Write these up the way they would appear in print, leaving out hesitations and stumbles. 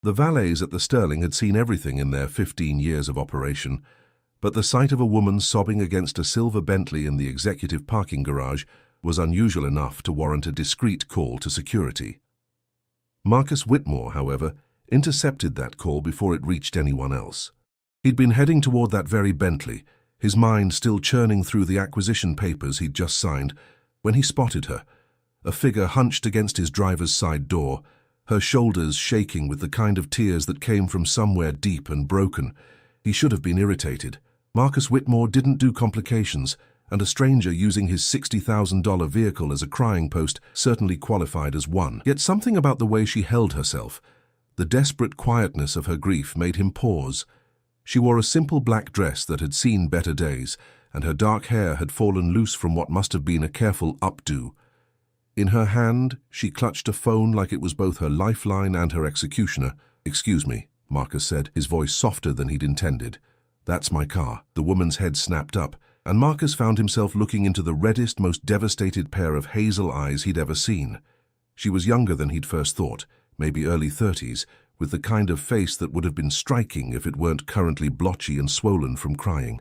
The valets at the Sterling had seen everything in their 15 years of operation, but the sight of a woman sobbing against a silver Bentley in the executive parking garage was unusual enough to warrant a discreet call to security. Marcus Whitmore, however, intercepted that call before it reached anyone else. He'd been heading toward that very Bentley, his mind still churning through the acquisition papers he'd just signed, when he spotted her, a figure hunched against his driver's side door, her shoulders shaking with the kind of tears that came from somewhere deep and broken. He should have been irritated. Marcus Whitmore didn't do complications, and a stranger using his $60,000 vehicle as a crying post certainly qualified as one. Yet something about the way she held herself, the desperate quietness of her grief, made him pause. She wore a simple black dress that had seen better days, and her dark hair had fallen loose from what must have been a careful updo. In her hand, she clutched a phone like it was both her lifeline and her executioner. "Excuse me," Marcus said, his voice softer than he'd intended. "That's my car." The woman's head snapped up, and Marcus found himself looking into the reddest, most devastated pair of hazel eyes he'd ever seen. She was younger than he'd first thought, maybe early 30s, with the kind of face that would have been striking if it weren't currently blotchy and swollen from crying.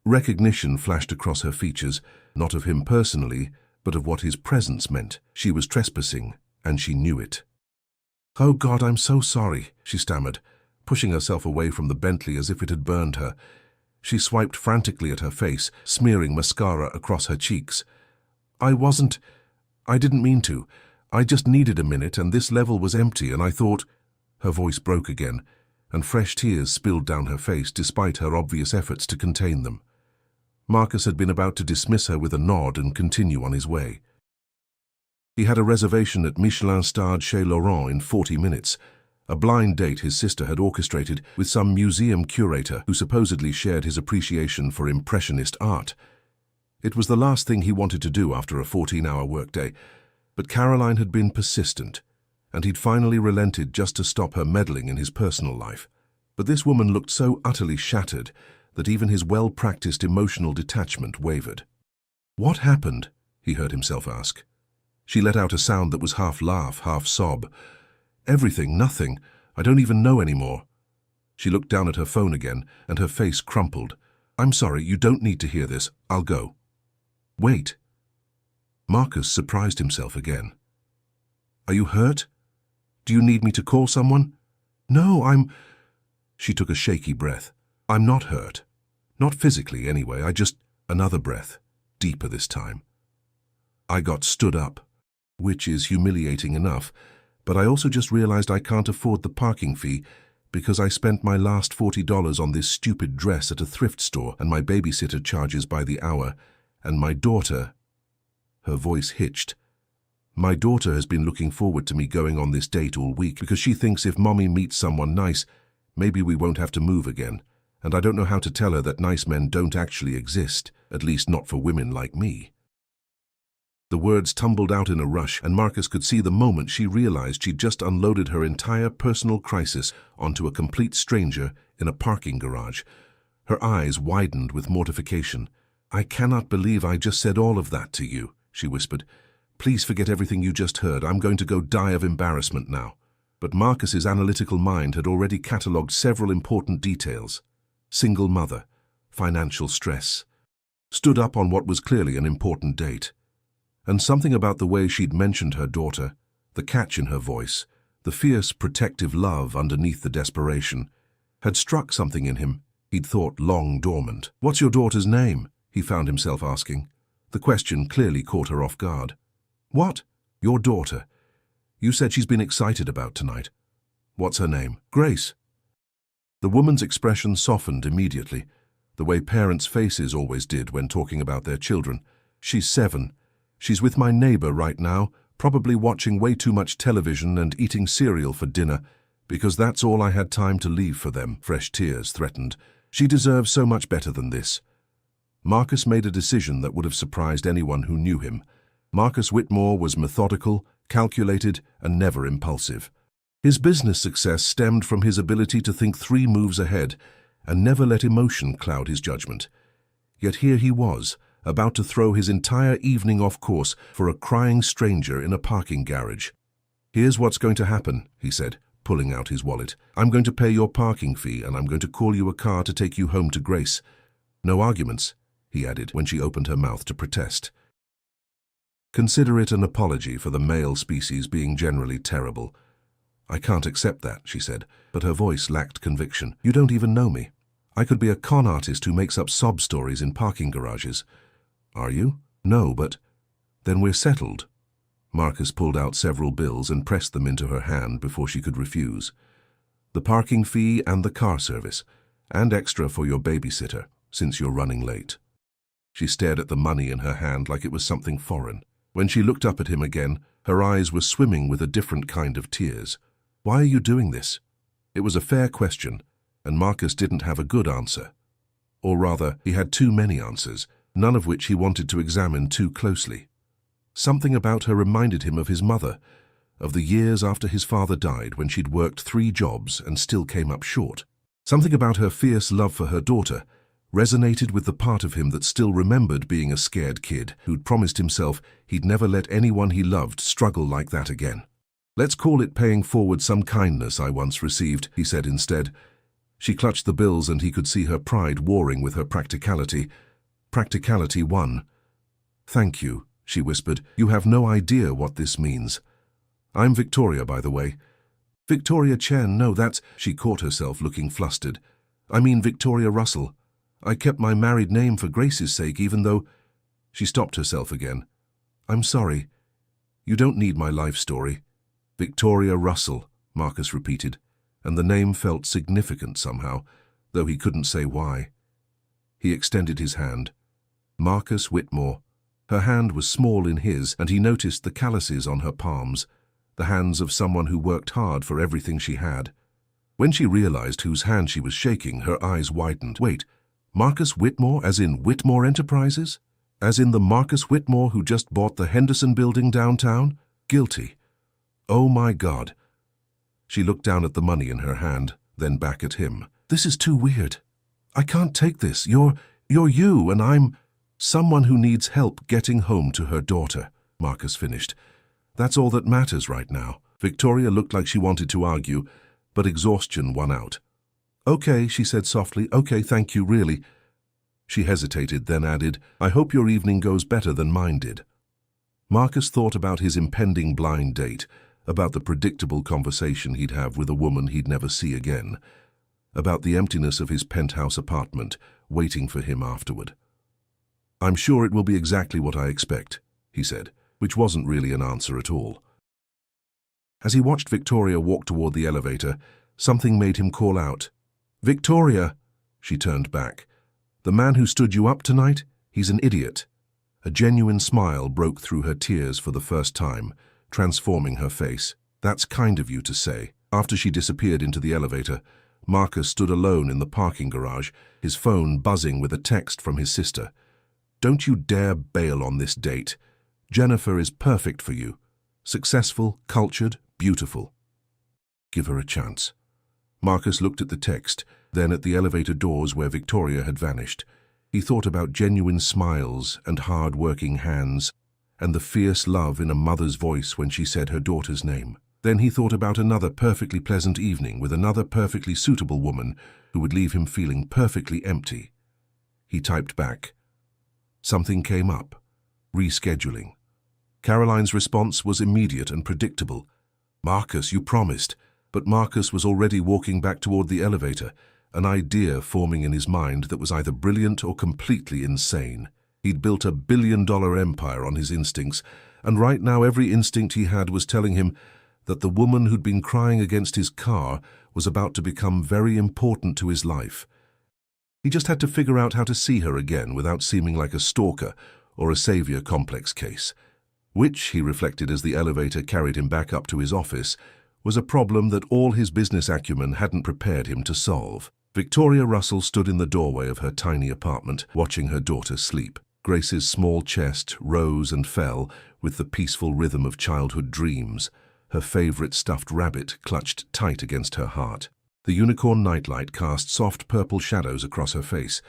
Recognition flashed across her features, not of him personally, but of what his presence meant. She was trespassing, and she knew it. "Oh God, I'm so sorry," she stammered, pushing herself away from the Bentley as if it had burned her. She swiped frantically at her face, smearing mascara across her cheeks. I didn't mean to. I just needed a minute, and this level was empty, and I thought..." Her voice broke again, and fresh tears spilled down her face despite her obvious efforts to contain them. Marcus had been about to dismiss her with a nod and continue on his way. He had a reservation at Michelin-starred Chez Laurent in 40 minutes, a blind date his sister had orchestrated with some museum curator who supposedly shared his appreciation for Impressionist art. It was the last thing he wanted to do after a 14-hour workday, but Caroline had been persistent, and he'd finally relented just to stop her meddling in his personal life. But this woman looked so utterly shattered that even his well-practiced emotional detachment wavered. "What happened?" he heard himself ask. She let out a sound that was half laugh, half sob. "Everything, nothing. I don't even know anymore." She looked down at her phone again, and her face crumpled. "I'm sorry, you don't need to hear this. I'll go." "Wait." Marcus surprised himself again. "Are you hurt? Do you need me to call someone?" "No, She took a shaky breath. "I'm not hurt. Not physically, anyway. Another breath, deeper this time. I got stood up, which is humiliating enough, but I also just realized I can't afford the parking fee because I spent my last $40 on this stupid dress at a thrift store, and my babysitter charges by the hour, and my daughter..." Her voice hitched. "My daughter has been looking forward to me going on this date all week because she thinks if Mommy meets someone nice, maybe we won't have to move again, and I don't know how to tell her that nice men don't actually exist, at least not for women like me." The words tumbled out in a rush, and Marcus could see the moment she realized she'd just unloaded her entire personal crisis onto a complete stranger in a parking garage. Her eyes widened with mortification. "I cannot believe I just said all of that to you," she whispered. "Please forget everything you just heard. I'm going to go die of embarrassment now." But Marcus's analytical mind had already catalogued several important details. Single mother, financial stress, stood up on what was clearly an important date. And something about the way she'd mentioned her daughter, the catch in her voice, the fierce protective love underneath the desperation, had struck something in him he'd thought long dormant. "What's your daughter's name?" he found himself asking. The question clearly caught her off guard. "What? Your daughter? You said she's been excited about tonight. What's her name?" "Grace." The woman's expression softened immediately, the way parents' faces always did when talking about their children. "She's 7. She's with my neighbor right now, probably watching way too much television and eating cereal for dinner, because that's all I had time to leave for them." Fresh tears threatened. "She deserves so much better than this." Marcus made a decision that would have surprised anyone who knew him. Marcus Whitmore was methodical, calculated, and never impulsive. His business success stemmed from his ability to think 3 moves ahead and never let emotion cloud his judgment. Yet here he was, about to throw his entire evening off course for a crying stranger in a parking garage. "Here's what's going to happen," he said, pulling out his wallet. "I'm going to pay your parking fee and I'm going to call you a car to take you home to Grace. No arguments," he added when she opened her mouth to protest. "Consider it an apology for the male species being generally terrible." "I can't accept that," she said, but her voice lacked conviction. "You don't even know me. I could be a con artist who makes up sob stories in parking garages." "Are you?" "No, but—" "Then we're settled." Marcus pulled out several bills and pressed them into her hand before she could refuse. "The parking fee and the car service, and extra for your babysitter, since you're running late." She stared at the money in her hand like it was something foreign. When she looked up at him again, her eyes were swimming with a different kind of tears. "Why are you doing this?" It was a fair question, and Marcus didn't have a good answer. Or rather, he had too many answers, none of which he wanted to examine too closely. Something about her reminded him of his mother, of the years after his father died when she'd worked 3 jobs and still came up short. Something about her fierce love for her daughter resonated with the part of him that still remembered being a scared kid who'd promised himself he'd never let anyone he loved struggle like that again. "Let's call it paying forward some kindness I once received," he said instead. She clutched the bills and he could see her pride warring with her practicality. Practicality won. "Thank you," she whispered. "You have no idea what this means. I'm Victoria, by the way." "Victoria Chen, no, that's—" She caught herself looking flustered. "I mean Victoria Russell. I kept my married name for Grace's sake, even though—" She stopped herself again. "I'm sorry. You don't need my life story." "Victoria Russell," Marcus repeated, and the name felt significant somehow, though he couldn't say why. He extended his hand. Marcus Whitmore. Her hand was small in his, and he noticed the calluses on her palms, the hands of someone who worked hard for everything she had. When she realized whose hand she was shaking, her eyes widened. Wait, Marcus Whitmore as in Whitmore Enterprises? As in the Marcus Whitmore who just bought the Henderson building downtown? Guilty. Oh my God. She looked down at the money in her hand, then back at him. "This is too weird. I can't take this. You're you, and I'm someone who needs help getting home to her daughter," Marcus finished. "That's all that matters right now." Victoria looked like she wanted to argue, but exhaustion won out. "Okay," she said softly. "Okay, thank you, really." She hesitated, then added, "I hope your evening goes better than mine did." Marcus thought about his impending blind date, about the predictable conversation he'd have with a woman he'd never see again, about the emptiness of his penthouse apartment waiting for him afterward. "I'm sure it will be exactly what I expect," he said, which wasn't really an answer at all. As he watched Victoria walk toward the elevator, something made him call out, "Victoria!" She turned back. "The man who stood you up tonight? He's an idiot." A genuine smile broke through her tears for the first time, transforming her face. "That's kind of you to say." After she disappeared into the elevator, Marcus stood alone in the parking garage, his phone buzzing with a text from his sister. "Don't you dare bail on this date. Jennifer is perfect for you. Successful, cultured, beautiful. Give her a chance." Marcus looked at the text, then at the elevator doors where Victoria had vanished. He thought about genuine smiles and hard-working hands, and the fierce love in a mother's voice when she said her daughter's name. Then he thought about another perfectly pleasant evening with another perfectly suitable woman who would leave him feeling perfectly empty. He typed back. Something came up. Rescheduling. Caroline's response was immediate and predictable. "Marcus, you promised." But Marcus was already walking back toward the elevator, an idea forming in his mind that was either brilliant or completely insane. He'd built a billion-dollar empire on his instincts, and right now every instinct he had was telling him that the woman who'd been crying against his car was about to become very important to his life. He just had to figure out how to see her again without seeming like a stalker or a savior complex case, which, he reflected as the elevator carried him back up to his office, was a problem that all his business acumen hadn't prepared him to solve. Victoria Russell stood in the doorway of her tiny apartment, watching her daughter sleep. Grace's small chest rose and fell with the peaceful rhythm of childhood dreams, her favorite stuffed rabbit clutched tight against her heart. The unicorn nightlight cast soft purple shadows across her face,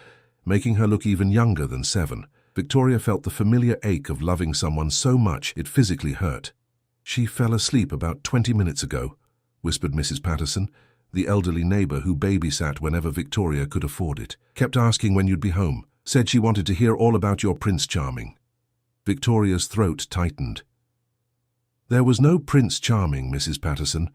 making her look even younger than 7. Victoria felt the familiar ache of loving someone so much it physically hurt. "She fell asleep about 20 minutes ago," whispered Mrs. Patterson, the elderly neighbor who babysat whenever Victoria could afford it. Kept asking when you'd be home. Said she wanted to hear all about your Prince Charming. Victoria's throat tightened. There was no Prince Charming, Mrs. Patterson.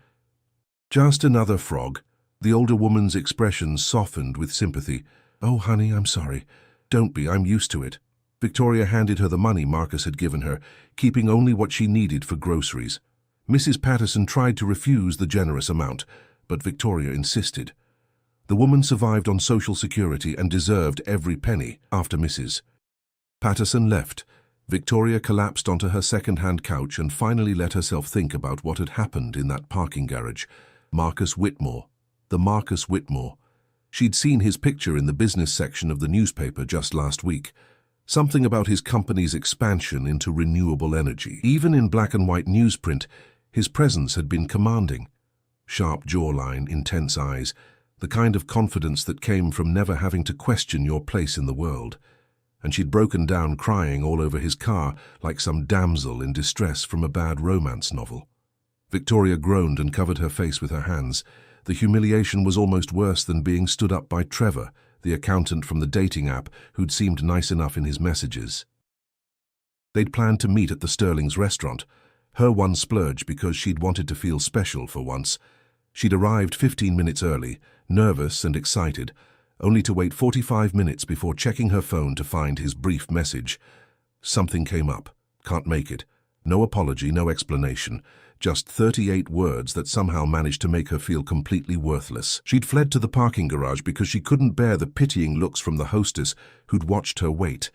Just another frog. The older woman's expression softened with sympathy. Oh, honey, I'm sorry. Don't be, I'm used to it. Victoria handed her the money Marcus had given her, keeping only what she needed for groceries. Mrs. Patterson tried to refuse the generous amount, but Victoria insisted. The woman survived on Social Security and deserved every penny. After Mrs. Patterson left, Victoria collapsed onto her second-hand couch and finally let herself think about what had happened in that parking garage. Marcus Whitmore. The Marcus Whitmore. She'd seen his picture in the business section of the newspaper just last week. Something about his company's expansion into renewable energy. Even in black and white newsprint, his presence had been commanding. Sharp jawline, intense eyes, the kind of confidence that came from never having to question your place in the world. And she'd broken down crying all over his car like some damsel in distress from a bad romance novel. Victoria groaned and covered her face with her hands. The humiliation was almost worse than being stood up by Trevor, the accountant from the dating app who'd seemed nice enough in his messages. They'd planned to meet at the Sterling's restaurant, her one splurge because she'd wanted to feel special for once. She'd arrived 15 minutes early, nervous and excited, only to wait 45 minutes before checking her phone to find his brief message. Something came up. Can't make it. No apology, no explanation. Just 38 words that somehow managed to make her feel completely worthless. She'd fled to the parking garage because she couldn't bear the pitying looks from the hostess who'd watched her wait.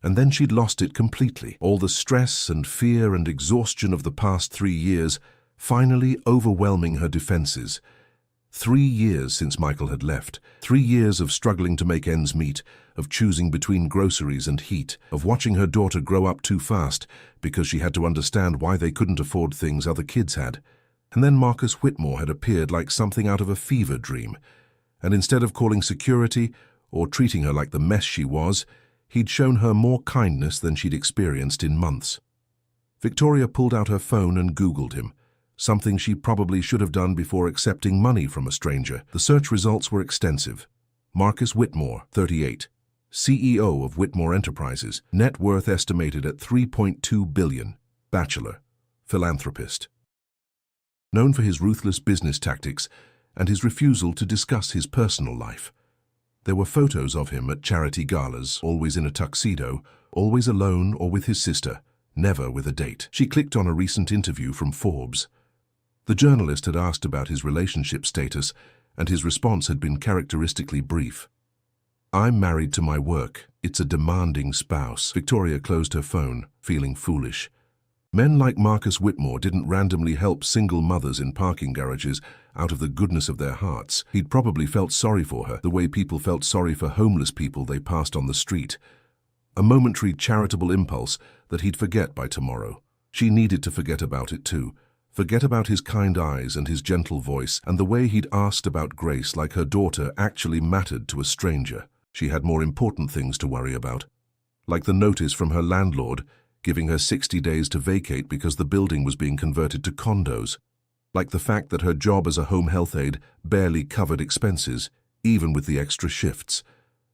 And then she'd lost it completely. All the stress and fear and exhaustion of the past 3 years finally overwhelming her defenses. 3 years since Michael had left. 3 years of struggling to make ends meet, of choosing between groceries and heat, of watching her daughter grow up too fast because she had to understand why they couldn't afford things other kids had. And then Marcus Whitmore had appeared like something out of a fever dream. And instead of calling security or treating her like the mess she was, he'd shown her more kindness than she'd experienced in months. Victoria pulled out her phone and Googled him. Something she probably should have done before accepting money from a stranger. The search results were extensive. Marcus Whitmore, 38, CEO of Whitmore Enterprises, net worth estimated at $3.2 billion, bachelor, philanthropist. Known for his ruthless business tactics and his refusal to discuss his personal life. There were photos of him at charity galas, always in a tuxedo, always alone or with his sister, never with a date. She clicked on a recent interview from Forbes. The journalist had asked about his relationship status, and his response had been characteristically brief. I'm married to my work. It's a demanding spouse. Victoria closed her phone, feeling foolish. Men like Marcus Whitmore didn't randomly help single mothers in parking garages out of the goodness of their hearts. He'd probably felt sorry for her, the way people felt sorry for homeless people they passed on the street. A momentary charitable impulse that he'd forget by tomorrow. She needed to forget about it too. Forget about his kind eyes and his gentle voice and the way he'd asked about Grace like her daughter actually mattered to a stranger. She had more important things to worry about. Like the notice from her landlord, giving her 60 days to vacate because the building was being converted to condos. Like the fact that her job as a home health aide barely covered expenses, even with the extra shifts.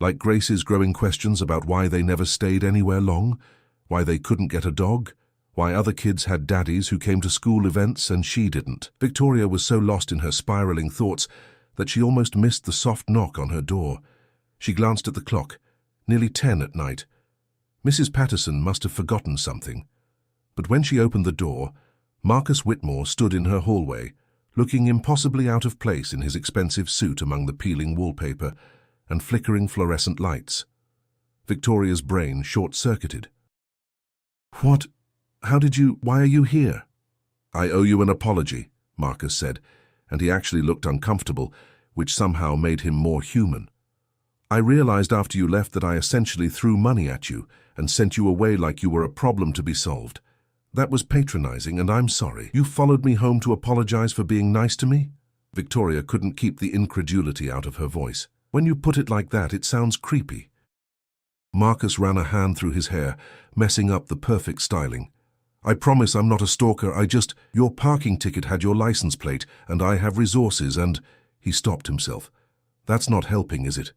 Like Grace's growing questions about why they never stayed anywhere long, why they couldn't get a dog, why other kids had daddies who came to school events and she didn't. Victoria was so lost in her spiraling thoughts that she almost missed the soft knock on her door. She glanced at the clock, nearly 10 at night. Mrs. Patterson must have forgotten something. But when she opened the door, Marcus Whitmore stood in her hallway, looking impossibly out of place in his expensive suit among the peeling wallpaper and flickering fluorescent lights. Victoria's brain short-circuited. What? Why are you here? I owe you an apology, Marcus said, and he actually looked uncomfortable, which somehow made him more human. I realized after you left that I essentially threw money at you and sent you away like you were a problem to be solved. That was patronizing, and I'm sorry. You followed me home to apologize for being nice to me? Victoria couldn't keep the incredulity out of her voice. When you put it like that, it sounds creepy. Marcus ran a hand through his hair, messing up the perfect styling. I promise I'm not a stalker, your parking ticket had your license plate, and I have resources, and—" He stopped himself. That's not helping, is it?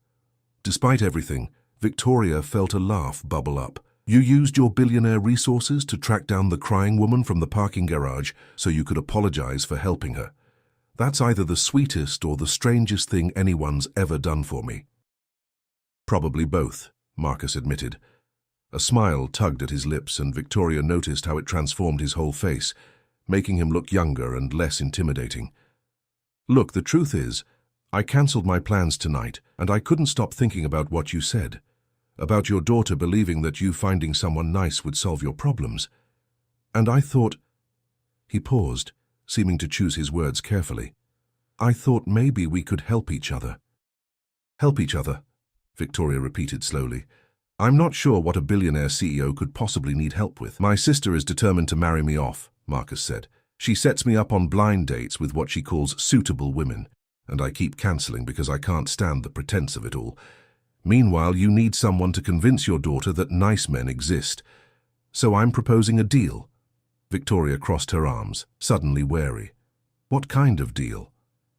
Despite everything, Victoria felt a laugh bubble up. You used your billionaire resources to track down the crying woman from the parking garage so you could apologize for helping her. That's either the sweetest or the strangest thing anyone's ever done for me. Probably both, Marcus admitted. A smile tugged at his lips, and Victoria noticed how it transformed his whole face, making him look younger and less intimidating. Look, the truth is, I cancelled my plans tonight, and I couldn't stop thinking about what you said. About your daughter believing that you finding someone nice would solve your problems. And I thought— He paused, seeming to choose his words carefully. I thought maybe we could help each other. Help each other, Victoria repeated slowly. I'm not sure what a billionaire CEO could possibly need help with. My sister is determined to marry me off, Marcus said. She sets me up on blind dates with what she calls suitable women, and I keep cancelling because I can't stand the pretense of it all. Meanwhile, you need someone to convince your daughter that nice men exist. So I'm proposing a deal. Victoria crossed her arms, suddenly wary. What kind of deal?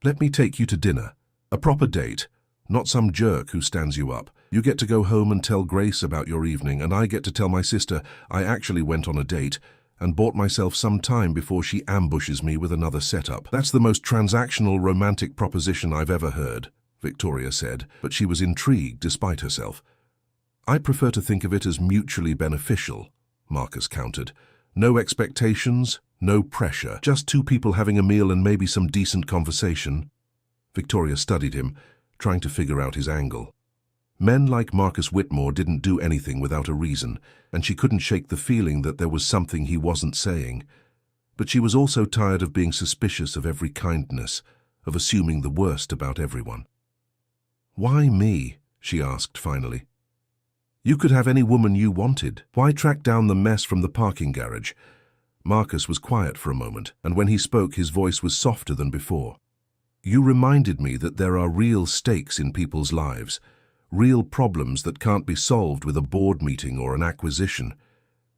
Let me take you to dinner. A proper date, not some jerk who stands you up. You get to go home and tell Grace about your evening, and I get to tell my sister I actually went on a date and bought myself some time before she ambushes me with another setup. That's the most transactional romantic proposition I've ever heard, Victoria said, but she was intrigued despite herself. I prefer to think of it as mutually beneficial, Marcus countered. No expectations, no pressure, just two people having a meal and maybe some decent conversation. Victoria studied him, trying to figure out his angle. Men like Marcus Whitmore didn't do anything without a reason, and she couldn't shake the feeling that there was something he wasn't saying. But she was also tired of being suspicious of every kindness, of assuming the worst about everyone. Why me? She asked finally. You could have any woman you wanted. Why track down the mess from the parking garage? Marcus was quiet for a moment, and when he spoke his voice was softer than before. You reminded me that there are real stakes in people's lives, real problems that can't be solved with a board meeting or an acquisition.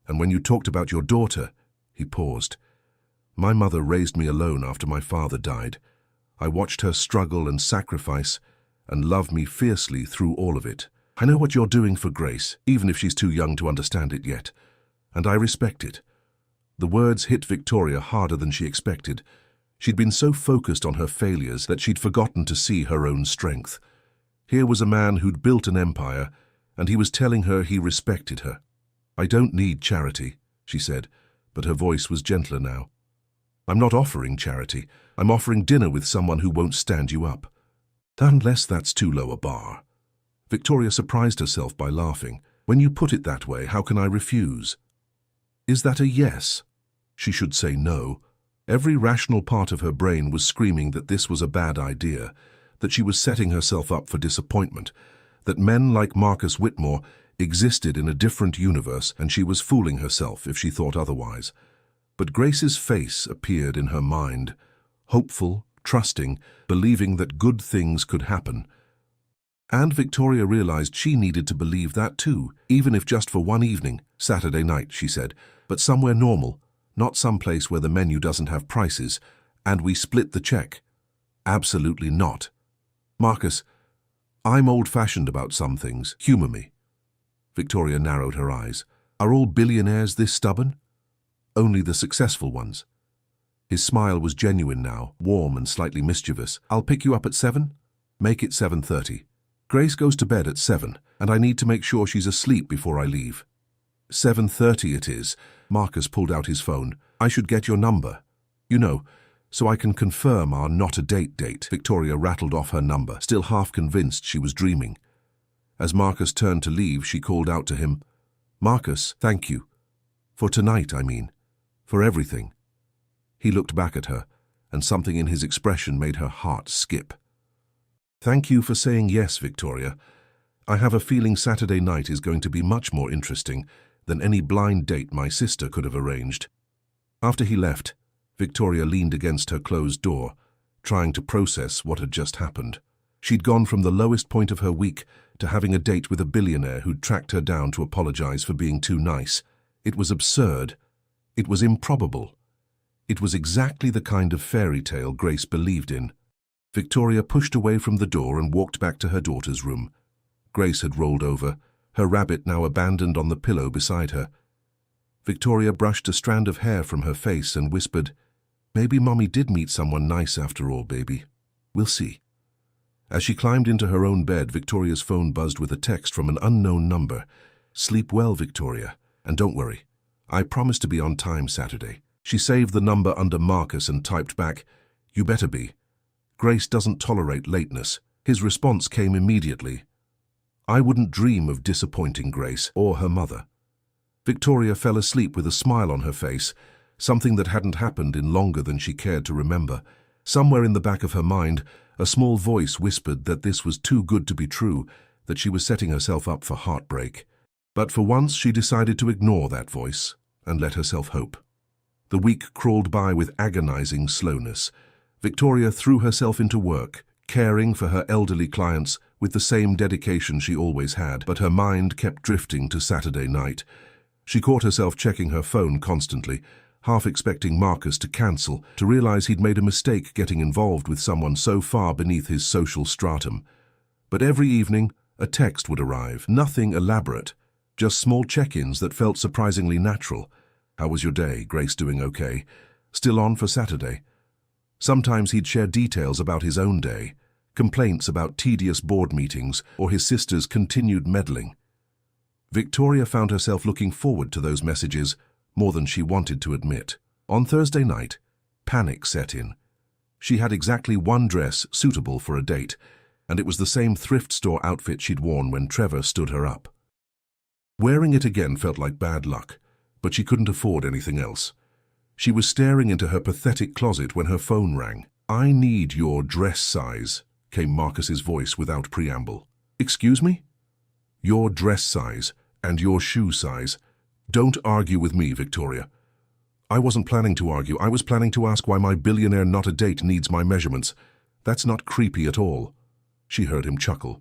And when you talked about your daughter, he paused. My mother raised me alone after my father died. I watched her struggle and sacrifice and love me fiercely through all of it. I know what you're doing for Grace, even if she's too young to understand it yet. And I respect it. The words hit Victoria harder than she expected. She'd been so focused on her failures that she'd forgotten to see her own strength. Here was a man who'd built an empire, and he was telling her he respected her. I don't need charity, she said, but her voice was gentler now. I'm not offering charity. I'm offering dinner with someone who won't stand you up. Unless that's too low a bar. Victoria surprised herself by laughing. When you put it that way, how can I refuse? Is that a yes? She should say no. Every rational part of her brain was screaming that this was a bad idea, that she was setting herself up for disappointment, that men like Marcus Whitmore existed in a different universe and she was fooling herself if she thought otherwise. But Grace's face appeared in her mind, hopeful, trusting, believing that good things could happen. And Victoria realized she needed to believe that too, even if just for one evening, Saturday night, she said, but somewhere normal, not some place where the menu doesn't have prices, and we split the check. Absolutely not. Marcus, I'm old-fashioned about some things. Humor me. Victoria narrowed her eyes. Are all billionaires this stubborn? Only the successful ones. His smile was genuine now, warm and slightly mischievous. I'll pick you up at 7? Make it 7:30. Grace goes to bed at 7, and I need to make sure she's asleep before I leave. 7:30 it is. Marcus pulled out his phone. I should get your number. You know, so I can confirm our not-a-date date. Victoria rattled off her number, still half convinced she was dreaming. As Marcus turned to leave, she called out to him, Marcus, thank you. For tonight, I mean. For everything. He looked back at her, and something in his expression made her heart skip. Thank you for saying yes, Victoria. I have a feeling Saturday night is going to be much more interesting than any blind date my sister could have arranged. After he left, Victoria leaned against her closed door, trying to process what had just happened. She'd gone from the lowest point of her week to having a date with a billionaire who'd tracked her down to apologize for being too nice. It was absurd. It was improbable. It was exactly the kind of fairy tale Grace believed in. Victoria pushed away from the door and walked back to her daughter's room. Grace had rolled over, her rabbit now abandoned on the pillow beside her. Victoria brushed a strand of hair from her face and whispered, "Maybe Mommy did meet someone nice after all, baby. We'll see." As she climbed into her own bed, Victoria's phone buzzed with a text from an unknown number. "Sleep well, Victoria, and don't worry. I promise to be on time Saturday." She saved the number under Marcus and typed back, "You better be. Grace doesn't tolerate lateness." His response came immediately. "I wouldn't dream of disappointing Grace or her mother." Victoria fell asleep with a smile on her face, something that hadn't happened in longer than she cared to remember. Somewhere in the back of her mind, a small voice whispered that this was too good to be true, that she was setting herself up for heartbreak. But for once she decided to ignore that voice and let herself hope. The week crawled by with agonizing slowness. Victoria threw herself into work, caring for her elderly clients with the same dedication she always had, but her mind kept drifting to Saturday night. She caught herself checking her phone constantly, half expecting Marcus to cancel, to realize he'd made a mistake getting involved with someone so far beneath his social stratum. But every evening, a text would arrive, nothing elaborate, just small check-ins that felt surprisingly natural. "How was your day? Grace doing okay? Still on for Saturday?" Sometimes he'd share details about his own day, complaints about tedious board meetings or his sister's continued meddling. Victoria found herself looking forward to those messages more than she wanted to admit. On Thursday night, panic set in. She had exactly one dress suitable for a date, and it was the same thrift store outfit she'd worn when Trevor stood her up. Wearing it again felt like bad luck, but she couldn't afford anything else. She was staring into her pathetic closet when her phone rang. "I need your dress size," came Marcus's voice without preamble. "Excuse me?" "Your dress size and your shoe size. Don't argue with me, Victoria." "I wasn't planning to argue. I was planning to ask why my billionaire not a date needs my measurements. That's not creepy at all." She heard him chuckle.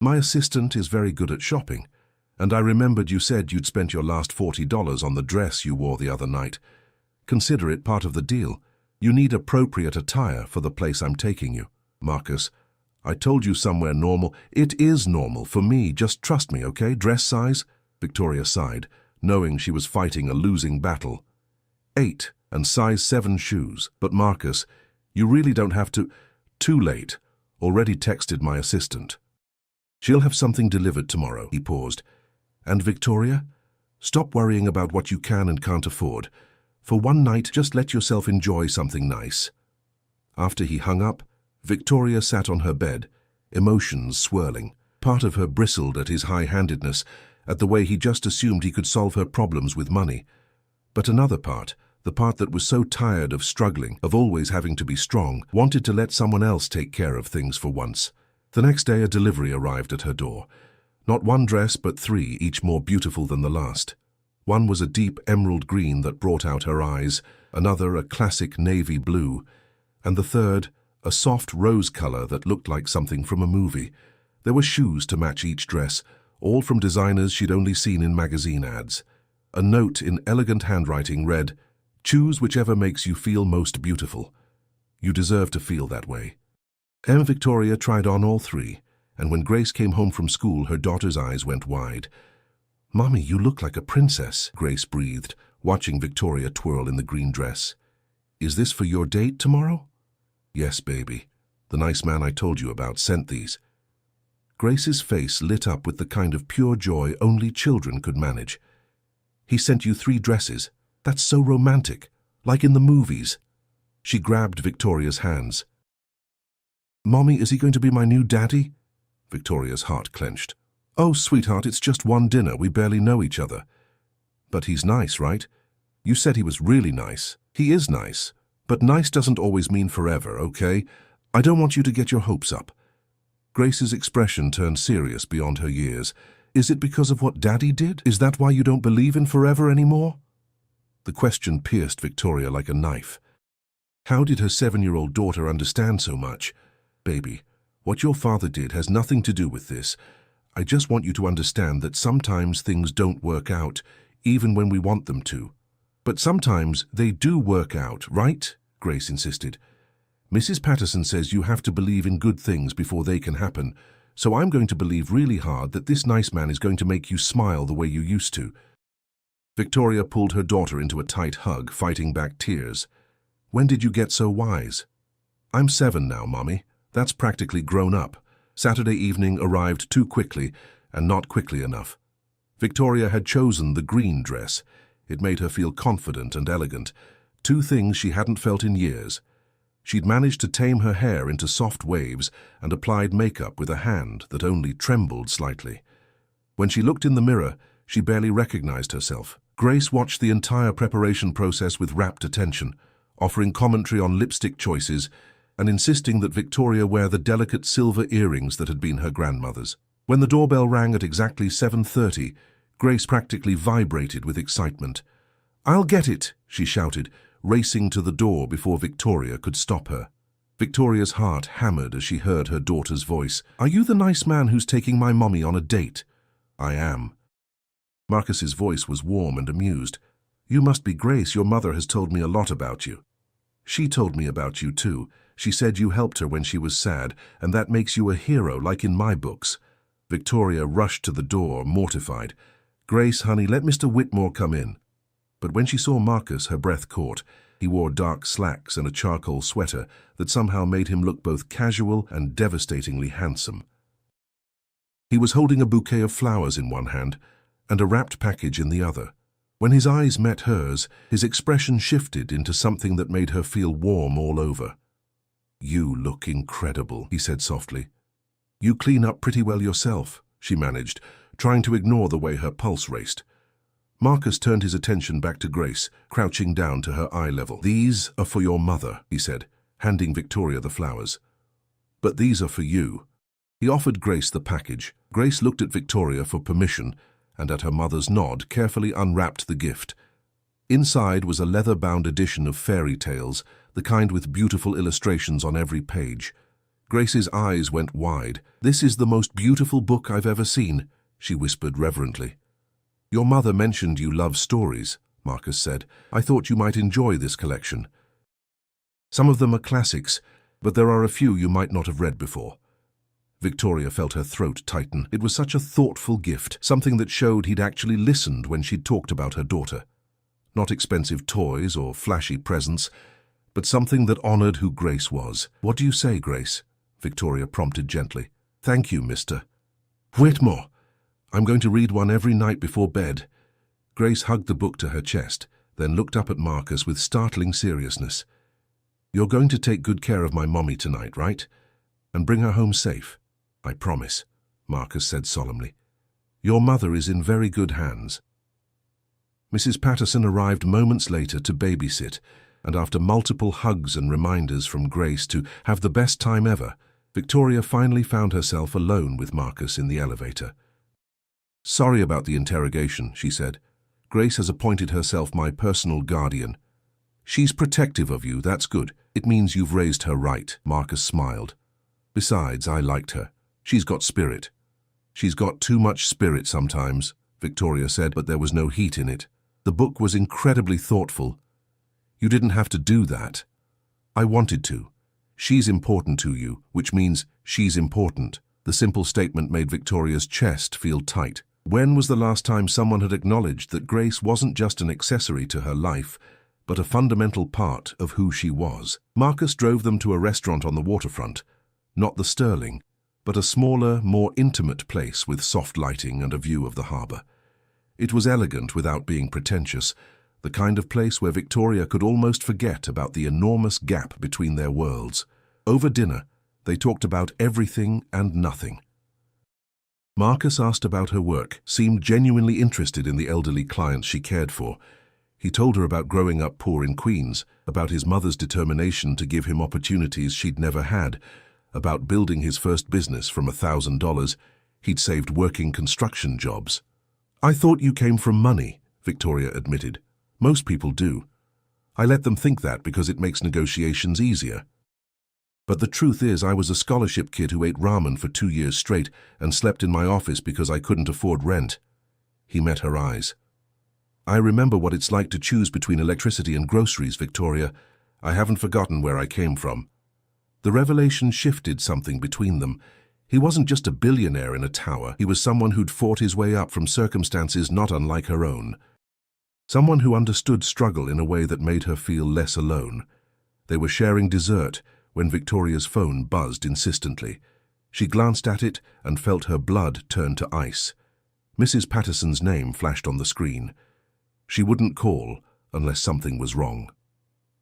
"My assistant is very good at shopping, and I remembered you said you'd spent your last $40 on the dress you wore the other night. Consider it part of the deal. You need appropriate attire for the place I'm taking you." "Marcus, I told you somewhere normal." "It is normal for me. Just trust me, okay? Dress size?" Victoria sighed, knowing she was fighting a losing battle. 8 and size 7 shoes. "But Marcus, you really don't have to." "Too late. Already texted my assistant. She'll have something delivered tomorrow." He paused. "And Victoria, stop worrying about what you can and can't afford. For one night, just let yourself enjoy something nice." After he hung up, Victoria sat on her bed, emotions swirling. Part of her bristled at his high-handedness, at the way he just assumed he could solve her problems with money. But another part, the part that was so tired of struggling, of always having to be strong, wanted to let someone else take care of things for once. The next day, a delivery arrived at her door. Not one dress, but 3, each more beautiful than the last. One was a deep emerald green that brought out her eyes, another a classic navy blue, and the third, a soft rose color that looked like something from a movie. There were shoes to match each dress, all from designers she'd only seen in magazine ads. A note in elegant handwriting read, "Choose whichever makes you feel most beautiful. You deserve to feel that way." Victoria tried on all 3, and when Grace came home from school, her daughter's eyes went wide. "Mommy, you look like a princess," Grace breathed, watching Victoria twirl in the green dress. "Is this for your date tomorrow?" "Yes, baby. The nice man I told you about sent these." Grace's face lit up with the kind of pure joy only children could manage. "He sent you 3 dresses. That's so romantic, like in the movies." She grabbed Victoria's hands. "Mommy, is he going to be my new daddy?" Victoria's heart clenched. "Oh, sweetheart, it's just one dinner. We barely know each other." "But he's nice, right? You said he was really nice." "He is nice, but nice doesn't always mean forever, okay? I don't want you to get your hopes up." Grace's expression turned serious beyond her years. "Is it because of what Daddy did? Is that why you don't believe in forever anymore?" The question pierced Victoria like a knife. How did her 7-year-old daughter understand so much? "Baby, what your father did has nothing to do with this. I just want you to understand that sometimes things don't work out, even when we want them to. But sometimes they do work out, right? Grace insisted. Mrs. Patterson says you have to believe in good things before they can happen, so I'm going to believe really hard that this nice man is going to make you smile the way you used to. Victoria pulled her daughter into a tight hug, fighting back tears. When did you get so wise? I'm 7 now, Mommy. That's practically grown up. Saturday evening arrived too quickly, and not quickly enough. Victoria had chosen the green dress. It made her feel confident and elegant, 2 things she hadn't felt in years. She'd managed to tame her hair into soft waves and applied makeup with a hand that only trembled slightly. When she looked in the mirror, she barely recognized herself. Grace watched the entire preparation process with rapt attention, offering commentary on lipstick choices and insisting that Victoria wear the delicate silver earrings that had been her grandmother's. When the doorbell rang at exactly 7:30, Grace practically vibrated with excitement. "I'll get it," she shouted, racing to the door before Victoria could stop her. Victoria's heart hammered as she heard her daughter's voice. "Are you the nice man who's taking my mommy on a date?" "I am." Marcus's voice was warm and amused. "You must be Grace. Your mother has told me a lot about you." "She told me about you too. She said you helped her when she was sad, and that makes you a hero like in my books." Victoria rushed to the door, mortified. "Grace, honey, let Mr. Whitmore come in." But when she saw Marcus, her breath caught. He wore dark slacks and a charcoal sweater that somehow made him look both casual and devastatingly handsome. He was holding a bouquet of flowers in one hand and a wrapped package in the other. When his eyes met hers, his expression shifted into something that made her feel warm all over. "You look incredible," he said softly. "You clean up pretty well yourself," she managed, trying to ignore the way her pulse raced. Marcus turned his attention back to Grace, crouching down to her eye level. "These are for your mother," he said, handing Victoria the flowers. "But these are for you." He offered Grace the package. Grace looked at Victoria for permission, and at her mother's nod, carefully unwrapped the gift. Inside was a leather-bound edition of fairy tales, the kind with beautiful illustrations on every page. Grace's eyes went wide. "This is the most beautiful book I've ever seen," she whispered reverently. "Your mother mentioned you love stories," Marcus said. "I thought you might enjoy this collection. Some of them are classics, but there are a few you might not have read before." Victoria felt her throat tighten. It was such a thoughtful gift, something that showed he'd actually listened when she'd talked about her daughter. Not expensive toys or flashy presents, but something that honored who Grace was. "What do you say, Grace?" Victoria prompted gently. "Thank you, Mr. Whitmore. I'm going to read one every night before bed." Grace hugged the book to her chest, then looked up at Marcus with startling seriousness. "You're going to take good care of my mommy tonight, right? And bring her home safe?" "I promise," Marcus said solemnly. "Your mother is in very good hands." Mrs. Patterson arrived moments later to babysit, and after multiple hugs and reminders from Grace to have the best time ever, Victoria finally found herself alone with Marcus in the elevator. "Sorry about the interrogation," she said. "Grace has appointed herself my personal guardian." "She's protective of you, that's good. It means you've raised her right," Marcus smiled. "Besides, I liked her. She's got spirit." "She's got too much spirit sometimes," Victoria said, but there was no heat in it. "The book was incredibly thoughtful." "You didn't have to do that." "I wanted to. She's important to you, which means she's important." The simple statement made Victoria's chest feel tight. When was the last time someone had acknowledged that Grace wasn't just an accessory to her life, but a fundamental part of who she was? Marcus drove them to a restaurant on the waterfront, not the Sterling, but a smaller, more intimate place with soft lighting and a view of the harbour. It was elegant without being pretentious, the kind of place where Victoria could almost forget about the enormous gap between their worlds. Over dinner, they talked about everything and nothing. Marcus asked about her work, seemed genuinely interested in the elderly clients she cared for. He told her about growing up poor in Queens, about his mother's determination to give him opportunities she'd never had, about building his first business from $1,000 he'd saved working construction jobs. "I thought you came from money," Victoria admitted. "Most people do. I let them think that because it makes negotiations easier. But the truth is I was a scholarship kid who ate ramen for 2 years straight and slept in my office because I couldn't afford rent." He met her eyes. I remember what it's like to choose between electricity and groceries, Victoria. I haven't forgotten where I came from. The revelation shifted something between them. He wasn't just a billionaire in a tower. He was someone who'd fought his way up from circumstances not unlike her own. Someone who understood struggle in a way that made her feel less alone. They were sharing dessert when Victoria's phone buzzed insistently. She glanced at it and felt her blood turn to ice. Mrs. Patterson's name flashed on the screen. She wouldn't call unless something was wrong.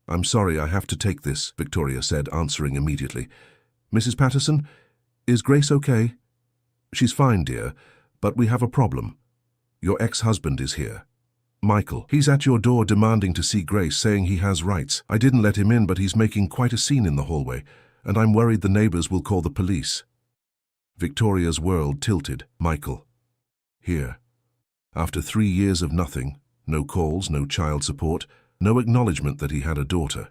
"I'm sorry, I have to take this," Victoria said, answering immediately. "Mrs. Patterson, is Grace okay?" "She's fine, dear, but we have a problem. Your ex-husband is here. Michael. He's at your door demanding to see Grace, saying he has rights. I didn't let him in, but he's making quite a scene in the hallway, and I'm worried the neighbors will call the police." Victoria's world tilted. Michael. Here. After 3 years of nothing, no calls, no child support, no acknowledgement that he had a daughter,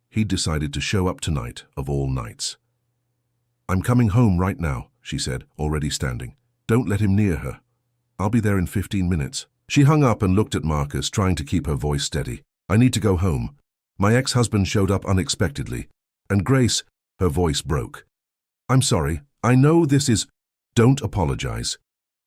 he'd decided to show up tonight of all nights. "I'm coming home right now," she said, already standing. "Don't let him near her. I'll be there in 15 minutes. She hung up and looked at Marcus, trying to keep her voice steady. "I need to go home. My ex-husband showed up unexpectedly. And Grace," her voice broke. "I'm sorry. I know this is—" "Don't apologize."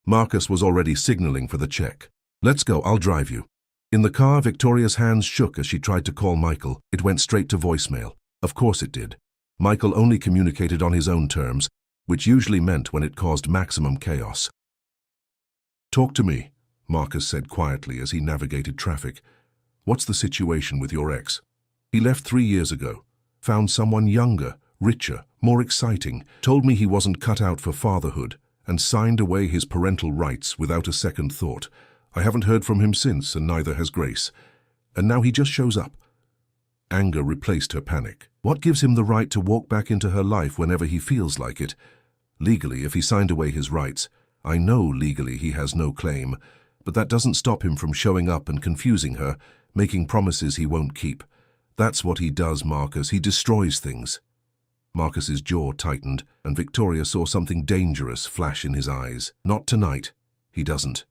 Marcus was already signaling for the check. "Let's go, I'll drive you." In the car, Victoria's hands shook as she tried to call Michael. It went straight to voicemail. Of course it did. Michael only communicated on his own terms, which usually meant when it caused maximum chaos. "Talk to me," Marcus said quietly as he navigated traffic. "What's the situation with your ex?" "He left 3 years ago. Found someone younger, richer, more exciting, told me he wasn't cut out for fatherhood, and signed away his parental rights without a second thought. I haven't heard from him since, and neither has Grace. And now he just shows up." Anger replaced her panic. What gives him the right to walk back into her life whenever he feels like it? Legally, if he signed away his rights, I know legally he has no claim, but that doesn't stop him from showing up and confusing her, making promises he won't keep. That's what he does, Marcus. He destroys things. Marcus's jaw tightened, and Victoria saw something dangerous flash in his eyes. Not tonight. He doesn't.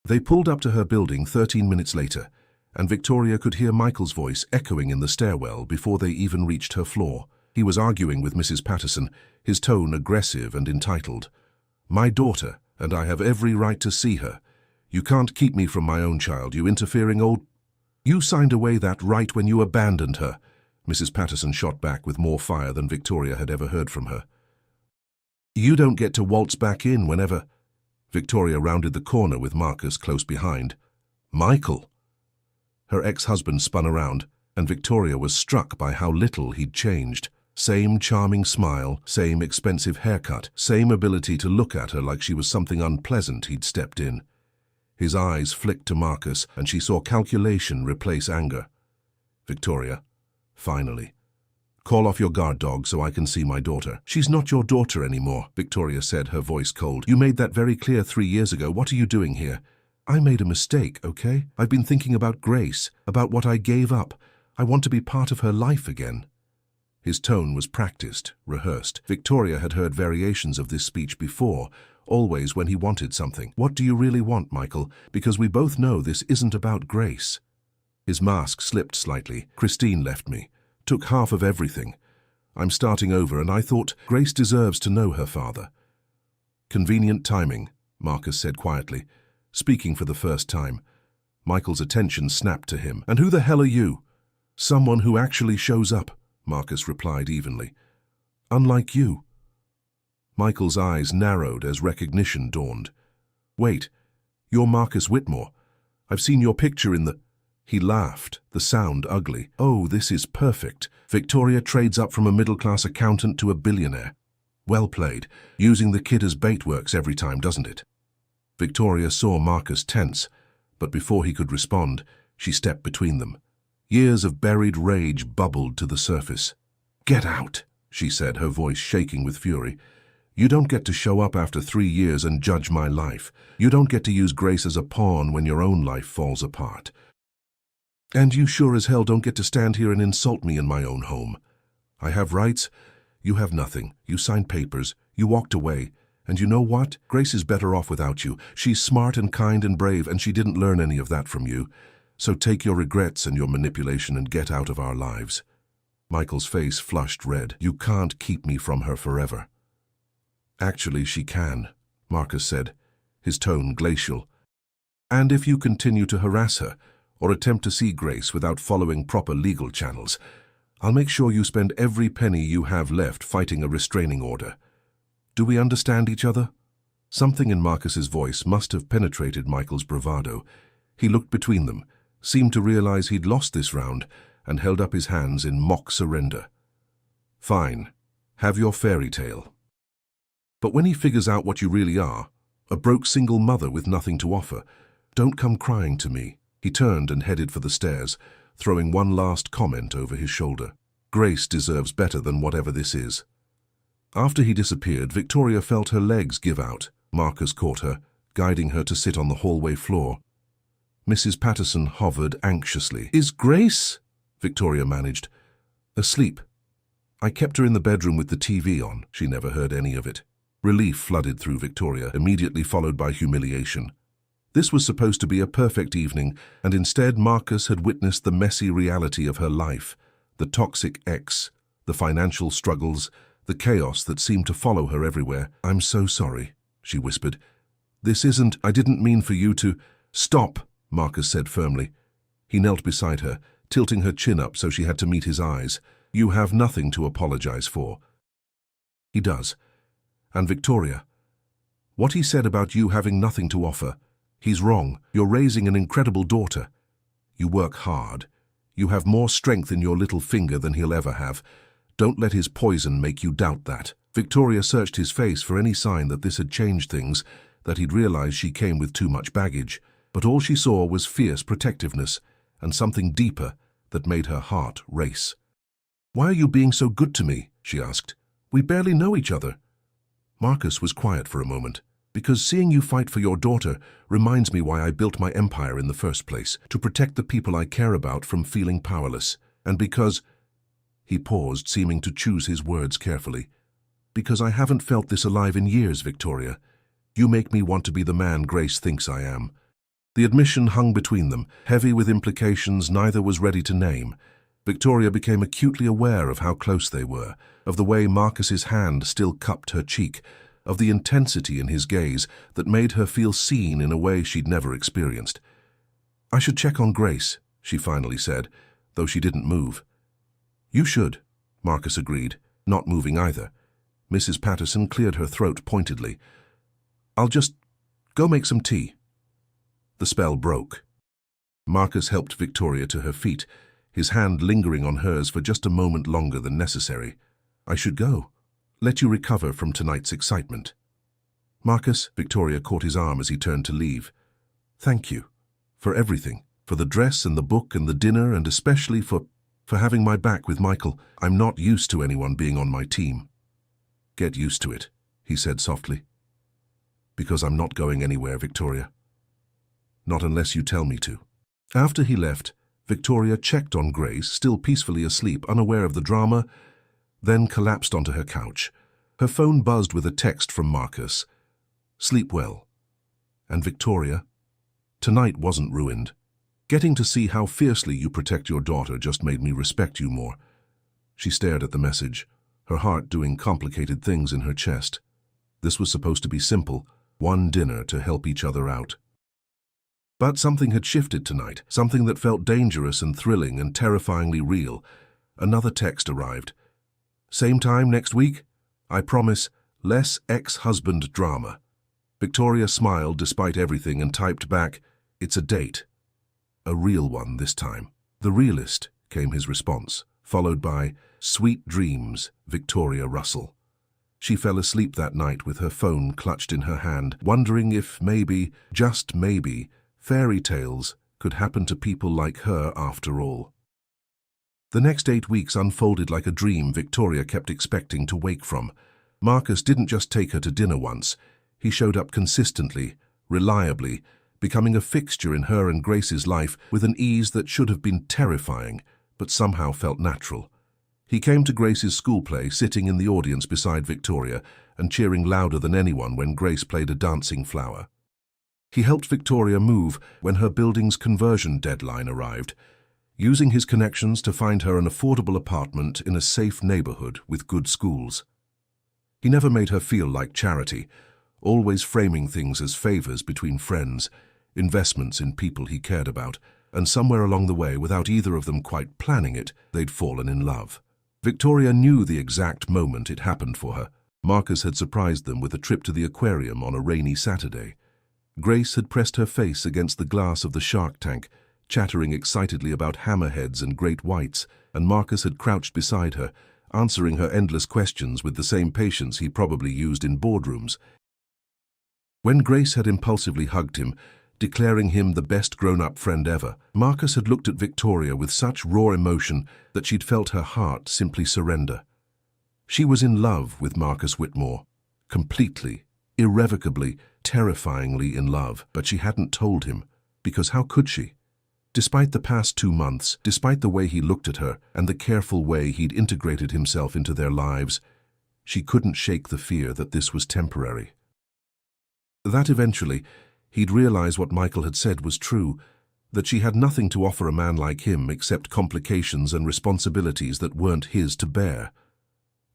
They pulled up to her building 13 minutes later, and Victoria could hear Michael's voice echoing in the stairwell before they even reached her floor. He was arguing with Mrs. Patterson, his tone aggressive and entitled. "My daughter, and I have every right to see her. You can't keep me from my own child, you interfering old—" "You signed away that right when you abandoned her," Mrs. Patterson shot back with more fire than Victoria had ever heard from her. "You don't get to waltz back in whenever—" Victoria rounded the corner with Marcus close behind. "Michael!" Her ex-husband spun around, and Victoria was struck by how little he'd changed. Same charming smile, same expensive haircut, same ability to look at her like she was something unpleasant he'd stepped in. His eyes flicked to Marcus, and she saw calculation replace anger. "Victoria, finally. Call off your guard dog so I can see my daughter." "She's not your daughter anymore," Victoria said, her voice cold. "You made that very clear 3 years ago. What are you doing here?" "I made a mistake, okay? I've been thinking about Grace, about what I gave up. I want to be part of her life again." His tone was practiced, rehearsed. Victoria had heard variations of this speech before, always when he wanted something. "What do you really want, Michael? Because we both know this isn't about Grace." His mask slipped slightly. "Christine left me. Took half of everything. I'm starting over, and I thought Grace deserves to know her father." "Convenient timing," Marcus said quietly, speaking for the first time. Michael's attention snapped to him. "And who the hell are you?" "Someone who actually shows up," Marcus replied evenly. "Unlike you." Michael's eyes narrowed as recognition dawned. "Wait, you're Marcus Whitmore. I've seen your picture in the—" He laughed, the sound ugly. "Oh, this is perfect. Victoria trades up from a middle-class accountant to a billionaire. Well played. Using the kid as bait works every time, doesn't it?" Victoria saw Marcus tense, but before he could respond, she stepped between them. Years of buried rage bubbled to the surface. "Get out," she said, her voice shaking with fury. "You don't get to show up after 3 years and judge my life. You don't get to use Grace as a pawn when your own life falls apart. And you sure as hell don't get to stand here and insult me in my own home. I have rights. You have nothing. You signed papers. You walked away. And you know what? Grace is better off without you. She's smart and kind and brave, and she didn't learn any of that from you. So take your regrets and your manipulation and get out of our lives." Michael's face flushed red. "You can't keep me from her forever." "Actually, she can," Marcus said, his tone glacial. "And if you continue to harass her, or attempt to see Grace without following proper legal channels, I'll make sure you spend every penny you have left fighting a restraining order. Do we understand each other?" Something in Marcus's voice must have penetrated Michael's bravado. He looked between them, seemed to realize he'd lost this round, and held up his hands in mock surrender. "Fine. Have your fairy tale. But when he figures out what you really are, a broke single mother with nothing to offer, don't come crying to me." He turned and headed for the stairs, throwing one last comment over his shoulder. "Grace deserves better than whatever this is." After he disappeared, Victoria felt her legs give out. Marcus caught her, guiding her to sit on the hallway floor. Mrs. Patterson hovered anxiously. "Is Grace?" Victoria managed. "Asleep. I kept her in the bedroom with the TV on." She never heard any of it. Relief flooded through Victoria, immediately followed by humiliation. This was supposed to be a perfect evening, and instead Marcus had witnessed the messy reality of her life, the toxic ex, the financial struggles, the chaos that seemed to follow her everywhere. "I'm so sorry," she whispered. I didn't mean for you to—" "Stop," Marcus said firmly. He knelt beside her, tilting her chin up so she had to meet his eyes. "You have nothing to apologize for." "He does. And Victoria, what he said about you having nothing to offer, he's wrong. You're raising an incredible daughter. You work hard. You have more strength in your little finger than he'll ever have. Don't let his poison make you doubt that." Victoria searched his face for any sign that this had changed things, that he'd realized she came with too much baggage. But all she saw was fierce protectiveness and something deeper that made her heart race. "Why are you being so good to me?" she asked. "We barely know each other." Marcus was quiet for a moment. "Because seeing you fight for your daughter reminds me why I built my empire in the first place, to protect the people I care about from feeling powerless. And because—" He paused, seeming to choose his words carefully. "Because I haven't felt this alive in years, Victoria. You make me want to be the man Grace thinks I am." The admission hung between them, heavy with implications neither was ready to name. Victoria became acutely aware of how close they were, of the way Marcus's hand still cupped her cheek, of the intensity in his gaze that made her feel seen in a way she'd never experienced. "I should check on Grace," she finally said, though she didn't move. "You should," Marcus agreed, not moving either. Mrs. Patterson cleared her throat pointedly. "I'll just go make some tea." The spell broke. Marcus helped Victoria to her feet, his hand lingering on hers for just a moment longer than necessary. "I should go. Let you recover from tonight's excitement." "Marcus," Victoria caught his arm as he turned to leave. "Thank you. For everything. For the dress and the book and the dinner, and especially for having my back with Michael. I'm not used to anyone being on my team." "Get used to it," he said softly. "Because I'm not going anywhere, Victoria. Not unless you tell me to." After he left, Victoria checked on Grace, still peacefully asleep, unaware of the drama, then collapsed onto her couch. Her phone buzzed with a text from Marcus. "Sleep well." And Victoria, "Tonight wasn't ruined. Getting to see how fiercely you protect your daughter just made me respect you more." She stared at the message, her heart doing complicated things in her chest. This was supposed to be simple, one dinner to help each other out. But something had shifted tonight, something that felt dangerous and thrilling and terrifyingly real. Another text arrived. "Same time next week? I promise, less ex-husband drama." Victoria smiled despite everything and typed back, "It's a date. A real one this time." "The realist," came his response, followed by, "Sweet dreams, Victoria Russell." She fell asleep that night with her phone clutched in her hand, wondering if maybe, just maybe, fairy tales could happen to people like her after all. The next 8 weeks unfolded like a dream Victoria kept expecting to wake from. Marcus didn't just take her to dinner once. He showed up consistently, reliably, becoming a fixture in her and Grace's life with an ease that should have been terrifying, but somehow felt natural. He came to Grace's school play, sitting in the audience beside Victoria, and cheering louder than anyone when Grace played a dancing flower. He helped Victoria move when her building's conversion deadline arrived, using his connections to find her an affordable apartment in a safe neighborhood with good schools. He never made her feel like charity, always framing things as favors between friends, investments in people he cared about, and somewhere along the way, without either of them quite planning it, they'd fallen in love. Victoria knew the exact moment it happened for her. Marcus had surprised them with a trip to the aquarium on a rainy Saturday. Grace had pressed her face against the glass of the shark tank, chattering excitedly about hammerheads and great whites, and Marcus had crouched beside her, answering her endless questions with the same patience he probably used in boardrooms. When Grace had impulsively hugged him, declaring him the best grown-up friend ever, Marcus had looked at Victoria with such raw emotion that she'd felt her heart simply surrender. She was in love with Marcus Whitmore, completely, irrevocably, terrifyingly in love, but she hadn't told him, because how could she? Despite the past 2 months, despite the way he looked at her and the careful way he'd integrated himself into their lives, she couldn't shake the fear that this was temporary. That eventually, he'd realize what Michael had said was true, that she had nothing to offer a man like him except complications and responsibilities that weren't his to bear.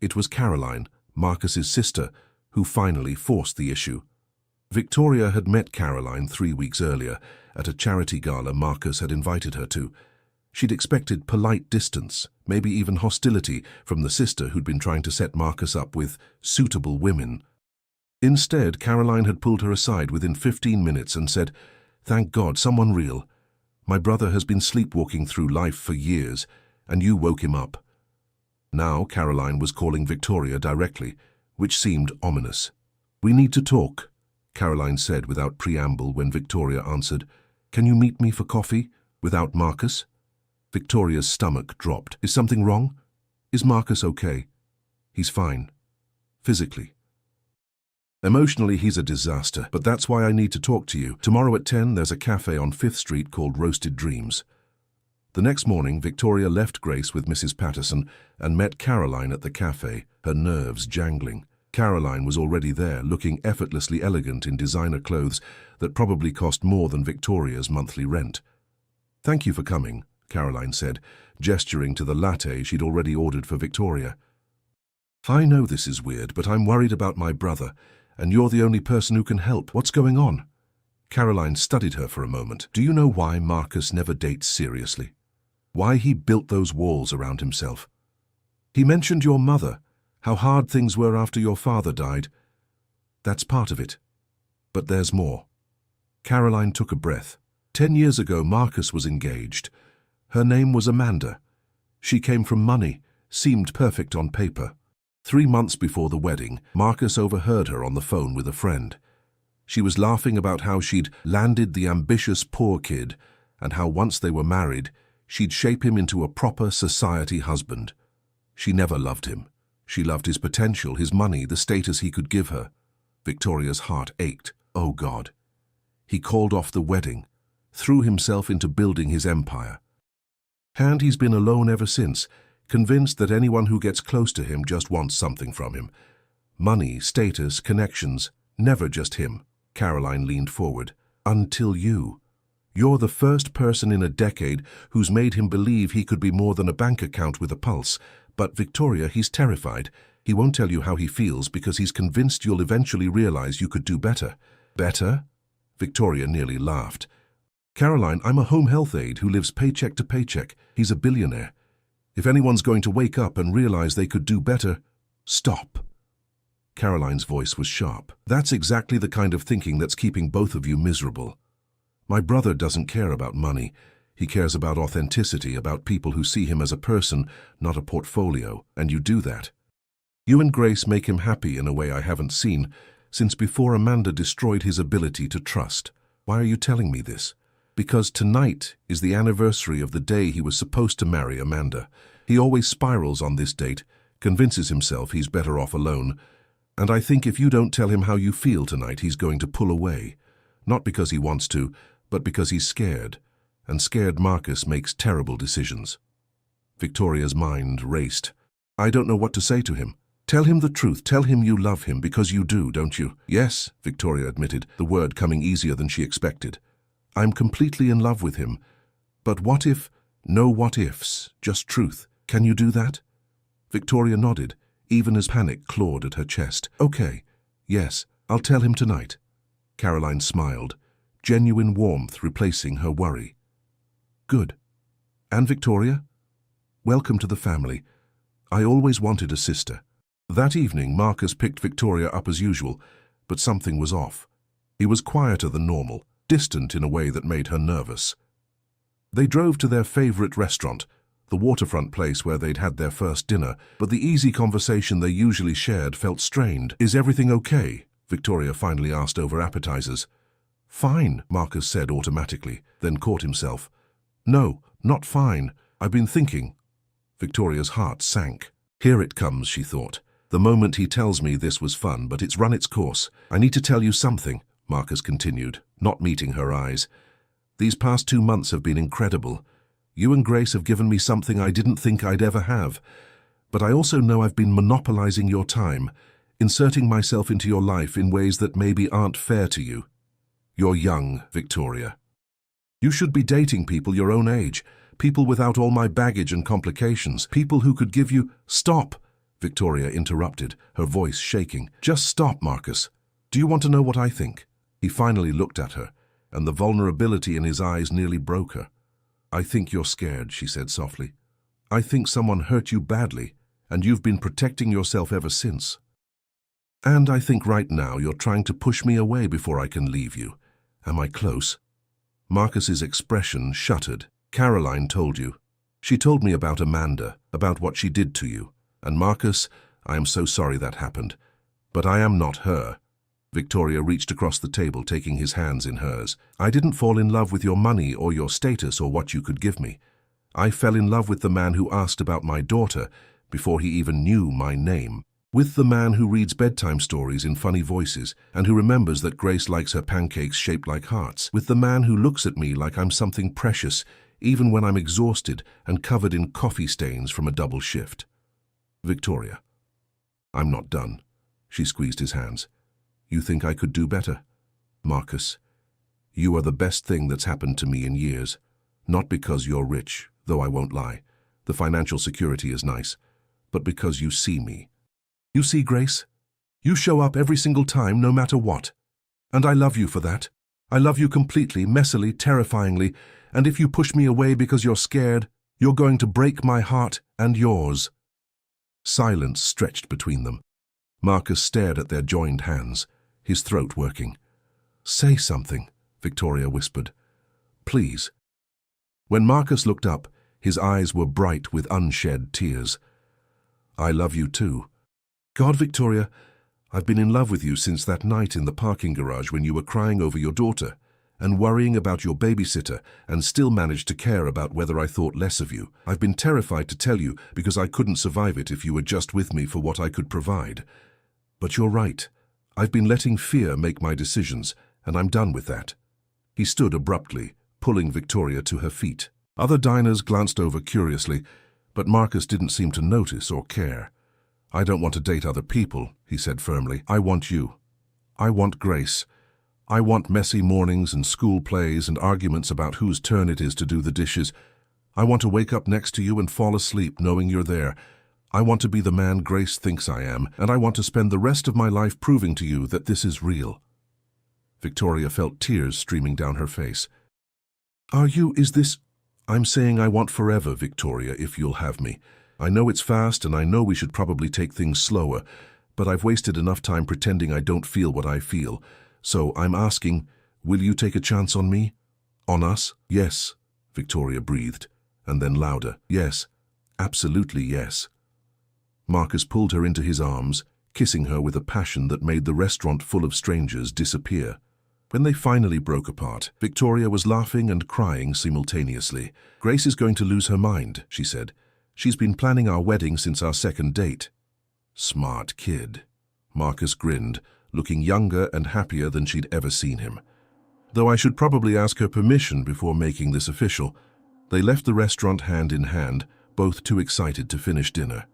It was Caroline, Marcus's sister, who finally forced the issue. Victoria had met Caroline 3 weeks earlier at a charity gala Marcus had invited her to. She'd expected polite distance, maybe even hostility, from the sister who'd been trying to set Marcus up with suitable women. Instead, Caroline had pulled her aside within 15 minutes and said, "Thank God, someone real. My brother has been sleepwalking through life for years, and you woke him up." Now Caroline was calling Victoria directly, which seemed ominous. "We need to talk," Caroline said without preamble when Victoria answered, "Can you meet me for coffee, without Marcus?" Victoria's stomach dropped. "Is something wrong? Is Marcus okay?" "He's fine. Physically. Emotionally, he's a disaster, but that's why I need to talk to you. Tomorrow at 10, there's a cafe on 5th Street called Roasted Dreams." The next morning, Victoria left Grace with Mrs. Patterson and met Caroline at the cafe, her nerves jangling. Caroline was already there, looking effortlessly elegant in designer clothes that probably cost more than Victoria's monthly rent. "Thank you for coming," Caroline said, gesturing to the latte she'd already ordered for Victoria. "I know this is weird, but I'm worried about my brother, and you're the only person who can help. What's going on?" Caroline studied her for a moment. "Do you know why Marcus never dates seriously? Why he built those walls around himself? He mentioned your mother, how hard things were after your father died. That's part of it. But there's more." Caroline took a breath. 10 years ago, Marcus was engaged. Her name was Amanda. She came from money, seemed perfect on paper. 3 months before the wedding, Marcus overheard her on the phone with a friend. She was laughing about how she'd landed the ambitious poor kid and how once they were married, she'd shape him into a proper society husband. She never loved him. She loved his potential, his money, the status he could give her. Victoria's heart ached. Oh God. He called off the wedding, threw himself into building his empire. And he's been alone ever since, convinced that anyone who gets close to him just wants something from him. Money, status, connections, never just him. Caroline leaned forward. "Until you. You're the first person in a decade who's made him believe he could be more than a bank account with a pulse. But Victoria, he's terrified. He won't tell you how he feels because he's convinced you'll eventually realize you could do better." "Better?" Victoria nearly laughed. "Caroline, I'm a home health aide who lives paycheck to paycheck. He's a billionaire. If anyone's going to wake up and realize they could do better..." "Stop." Caroline's voice was sharp. "That's exactly the kind of thinking that's keeping both of you miserable. My brother doesn't care about money. He cares about authenticity, about people who see him as a person, not a portfolio, and you do that. You and Grace make him happy in a way I haven't seen since before Amanda destroyed his ability to trust. Why are you telling me this? Because tonight is the anniversary of the day he was supposed to marry Amanda. He always spirals on this date, convinces himself he's better off alone, and I think if you don't tell him how you feel tonight, he's going to pull away. Not because he wants to, but because he's scared. And scared Marcus makes terrible decisions." Victoria's mind raced. "I don't know what to say to him. Tell him the truth. Tell him you love him, because you do, don't you? Yes, Victoria admitted, the word coming easier than she expected. I'm completely in love with him. But what if? No what ifs, just truth. Can you do that? Victoria nodded, even as panic clawed at her chest. Okay, yes, I'll tell him tonight. Caroline smiled, genuine warmth replacing her worry. Good. And Victoria? Welcome to the family. I always wanted a sister. That evening, Marcus picked Victoria up as usual, but something was off. He was quieter than normal, distant in a way that made her nervous. They drove to their favorite restaurant, the waterfront place where they'd had their first dinner, but the easy conversation they usually shared felt strained. Is everything okay? Victoria finally asked over appetizers. Fine, Marcus said automatically, then caught himself. No, not fine. I've been thinking. Victoria's heart sank. Here it comes, she thought. The moment he tells me this was fun, but it's run its course. I need to tell you something, Marcus continued, not meeting her eyes. These past 2 months have been incredible. You and Grace have given me something I didn't think I'd ever have. But I also know I've been monopolizing your time, inserting myself into your life in ways that maybe aren't fair to you. You're young, Victoria. You should be dating people your own age, people without all my baggage and complications, people who could give you— Stop! Victoria interrupted, her voice shaking. Just stop, Marcus. Do you want to know what I think? He finally looked at her, and the vulnerability in his eyes nearly broke her. I think you're scared, she said softly. I think someone hurt you badly, and you've been protecting yourself ever since. And I think right now you're trying to push me away before I can leave you. Am I close? Marcus's expression shuttered. Caroline told you. She told me about Amanda, about what she did to you. And Marcus, I am so sorry that happened. But I am not her. Victoria reached across the table, taking his hands in hers. I didn't fall in love with your money or your status or what you could give me. I fell in love with the man who asked about my daughter before he even knew my name. With the man who reads bedtime stories in funny voices and who remembers that Grace likes her pancakes shaped like hearts. With the man who looks at me like I'm something precious, even when I'm exhausted and covered in coffee stains from a double shift. Victoria. I'm not done. She squeezed his hands. You think I could do better? Marcus, you are the best thing that's happened to me in years. Not because you're rich, though I won't lie. The financial security is nice. But because you see me. You see, Grace? You show up every single time, no matter what. And I love you for that. I love you completely, messily, terrifyingly. And if you push me away because you're scared, you're going to break my heart and yours. Silence stretched between them. Marcus stared at their joined hands, his throat working. Say something, Victoria whispered. Please. When Marcus looked up, his eyes were bright with unshed tears. I love you too. God, Victoria, I've been in love with you since that night in the parking garage when you were crying over your daughter and worrying about your babysitter and still managed to care about whether I thought less of you. I've been terrified to tell you because I couldn't survive it if you were just with me for what I could provide. But you're right. I've been letting fear make my decisions, and I'm done with that. He stood abruptly, pulling Victoria to her feet. Other diners glanced over curiously, but Marcus didn't seem to notice or care. I don't want to date other people, he said firmly. I want you. I want Grace. I want messy mornings and school plays and arguments about whose turn it is to do the dishes. I want to wake up next to you and fall asleep knowing you're there. I want to be the man Grace thinks I am, and I want to spend the rest of my life proving to you that this is real. Victoria felt tears streaming down her face. Is this— I'm saying I want forever, Victoria, if you'll have me. I know it's fast and I know we should probably take things slower, but I've wasted enough time pretending I don't feel what I feel. So I'm asking, will you take a chance on me? On us? Yes, Victoria breathed, and then louder. Yes, absolutely yes. Marcus pulled her into his arms, kissing her with a passion that made the restaurant full of strangers disappear. When they finally broke apart, Victoria was laughing and crying simultaneously. Grace is going to lose her mind, she said. She's been planning our wedding since our second date. Smart kid. Marcus grinned, looking younger and happier than she'd ever seen him. Though I should probably ask her permission before making this official. They left the restaurant hand in hand, both too excited to finish dinner.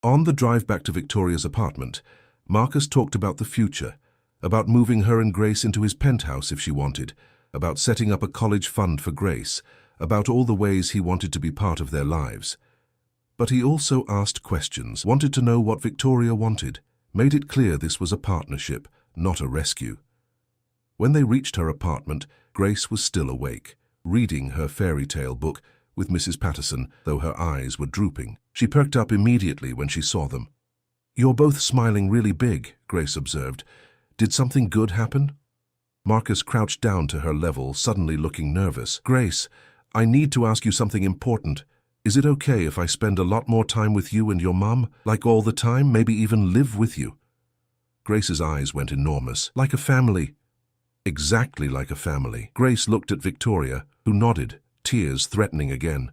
On the drive back to Victoria's apartment, Marcus talked about the future, about moving her and Grace into his penthouse if she wanted, about setting up a college fund for Grace, about all the ways he wanted to be part of their lives. But he also asked questions, wanted to know what Victoria wanted, made it clear this was a partnership, not a rescue. When they reached her apartment, Grace was still awake, reading her fairy tale book with Mrs. Patterson, though her eyes were drooping. She perked up immediately when she saw them. "You're both smiling really big," Grace observed. "Did something good happen?" Marcus crouched down to her level, suddenly looking nervous. "Grace, I need to ask you something important. Is it okay if I spend a lot more time with you and your mum? Like all the time, maybe even live with you?" Grace's eyes went enormous. "Like a family." "Exactly like a family." Grace looked at Victoria, who nodded, tears threatening again.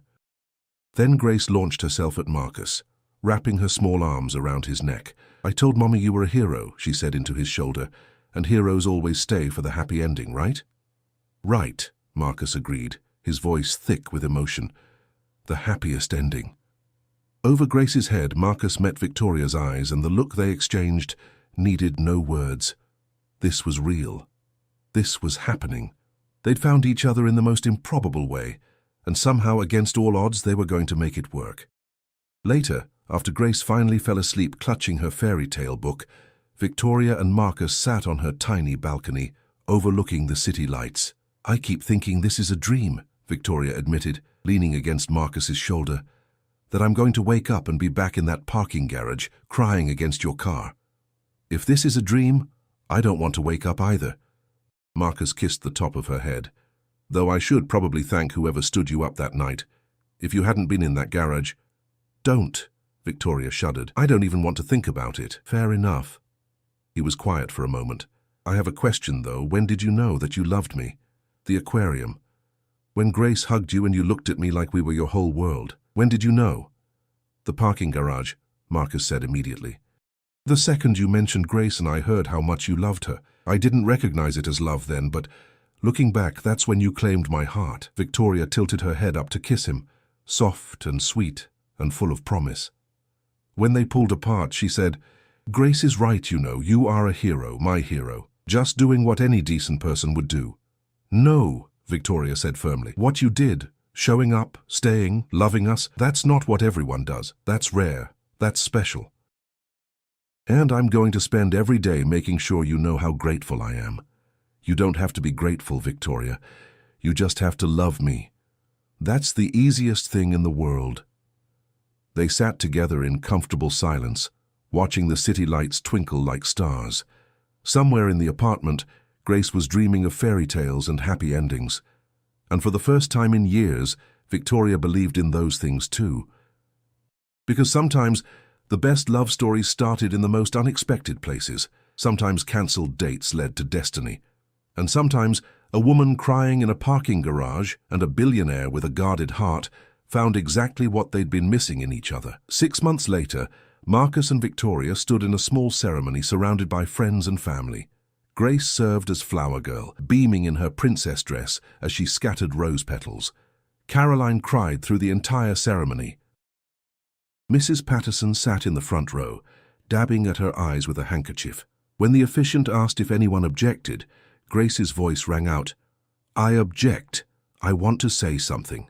Then Grace launched herself at Marcus, wrapping her small arms around his neck. "I told Mommy you were a hero," she said into his shoulder, "and heroes always stay for the happy ending, right?" "Right," Marcus agreed, his voice thick with emotion. "The happiest ending." Over Grace's head, Marcus met Victoria's eyes, and the look they exchanged needed no words. This was real. This was happening. They'd found each other in the most improbable way, and somehow, against all odds, they were going to make it work. Later, after Grace finally fell asleep clutching her fairy tale book, Victoria and Marcus sat on her tiny balcony, overlooking the city lights. "I keep thinking this is a dream," Victoria admitted, leaning against Marcus's shoulder, "that I'm going to wake up and be back in that parking garage, crying against your car. If this is a dream, I don't want to wake up either." Marcus kissed the top of her head. "Though I should probably thank whoever stood you up that night. If you hadn't been in that garage—" "Don't," Victoria shuddered. "I don't even want to think about it." "Fair enough." He was quiet for a moment. "I have a question, though. When did you know that you loved me?" "The aquarium. When Grace hugged you and you looked at me like we were your whole world. When did you know?" "The parking garage," Marcus said immediately. "The second you mentioned Grace and I heard how much you loved her. I didn't recognize it as love then, but looking back, that's when you claimed my heart." Victoria tilted her head up to kiss him, soft and sweet and full of promise. When they pulled apart, she said, "Grace is right, you know. You are a hero, my hero. Just doing what any decent person would do." "No," Victoria said firmly. "What you did, showing up, staying, loving us, that's not what everyone does. That's rare. That's special. And I'm going to spend every day making sure you know how grateful I am. You don't have to be grateful, Victoria. You just have to love me. That's the easiest thing in the world." They sat together in comfortable silence, watching the city lights twinkle like stars. Somewhere in the apartment, Grace was dreaming of fairy tales and happy endings. And for the first time in years, Victoria believed in those things too. Because sometimes the best love stories started in the most unexpected places. Sometimes cancelled dates led to destiny. And sometimes a woman crying in a parking garage and a billionaire with a guarded heart found exactly what they'd been missing in each other. 6 months later, Marcus and Victoria stood in a small ceremony surrounded by friends and family. Grace served as flower girl, beaming in her princess dress as she scattered rose petals. Caroline cried through the entire ceremony. Mrs. Patterson sat in the front row, dabbing at her eyes with a handkerchief. When the officiant asked if anyone objected, Grace's voice rang out, "I object. I want to say something."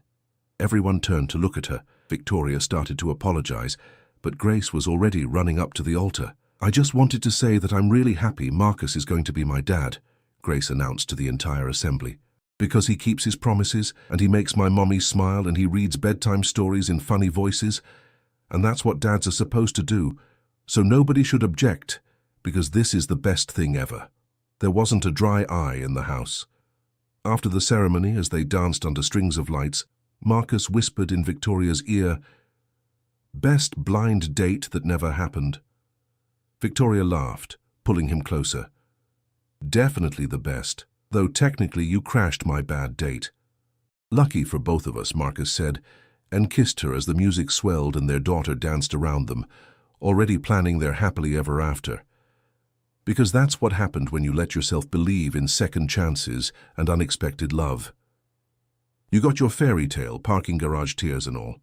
Everyone turned to look at her. Victoria started to apologize, but Grace was already running up to the altar. "I just wanted to say that I'm really happy Marcus is going to be my dad," Grace announced to the entire assembly. "Because he keeps his promises, and he makes my mommy smile, and he reads bedtime stories in funny voices. And that's what dads are supposed to do. So nobody should object, because this is the best thing ever." There wasn't a dry eye in the house. After the ceremony, as they danced under strings of lights, Marcus whispered in Victoria's ear, "Best blind date that never happened." Victoria laughed, pulling him closer. "Definitely the best, though technically you crashed my bad date." "Lucky for both of us," Marcus said, and kissed her as the music swelled and their daughter danced around them, already planning their happily ever after. Because that's what happened when you let yourself believe in second chances and unexpected love. "You got your fairy tale, parking garage tears and all?"